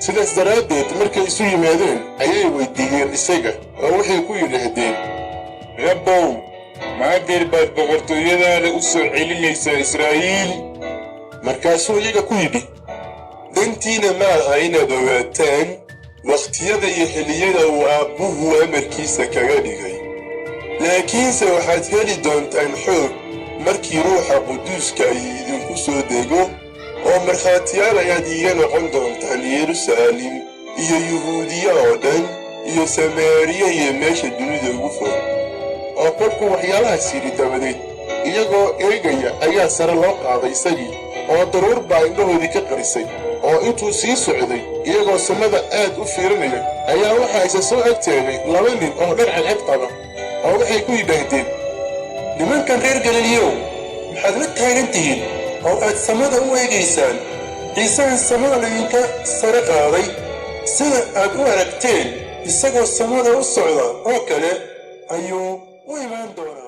sidaas daraaddeed markay isu yimaadeen ayay weydiiyeen isaga oo waxay ku yidhaahdeen rabbow maadeer baad boqortooyadaada u soo celinaysaa israa'iil. markaasuu iyaga ku yidhi dantiina ma aha inaad ogaataan wakhtiyada iyo xilliyada uu aabbuhu amarkiisa kaga dhigay, laakiinse waxaad heli doontaan xoog markii ruuxa quduuska ay idinku soo dego, oo markhaatiyaal ayaad iiga noqon doontaan yeruusaalem iyo yuhuudiya oo dhan iyo samaariya iyo meesha dunida ugu fog. oo kolkuu waxyaalahaas yidhi dabadeed iyagoo eegaya ayaa sare loo qaaday isagii, oo daruur baa indhahoodii ka qarisay. oo intuu sii socday iyagoo samada aad u fiirinaya ayaa waxaa isa soo agtaagay 2 nin oo dhar cadcad qaba, oo waxay ku yidhaahdeen nimankan reer galileyow maxaad la taagan tihiin oo aad samada u eegaysaan? ciisahan samada laydinka sare qaaday sida aad u aragteen isagoo samada u socda oo kale ayuu u imaan doonaa.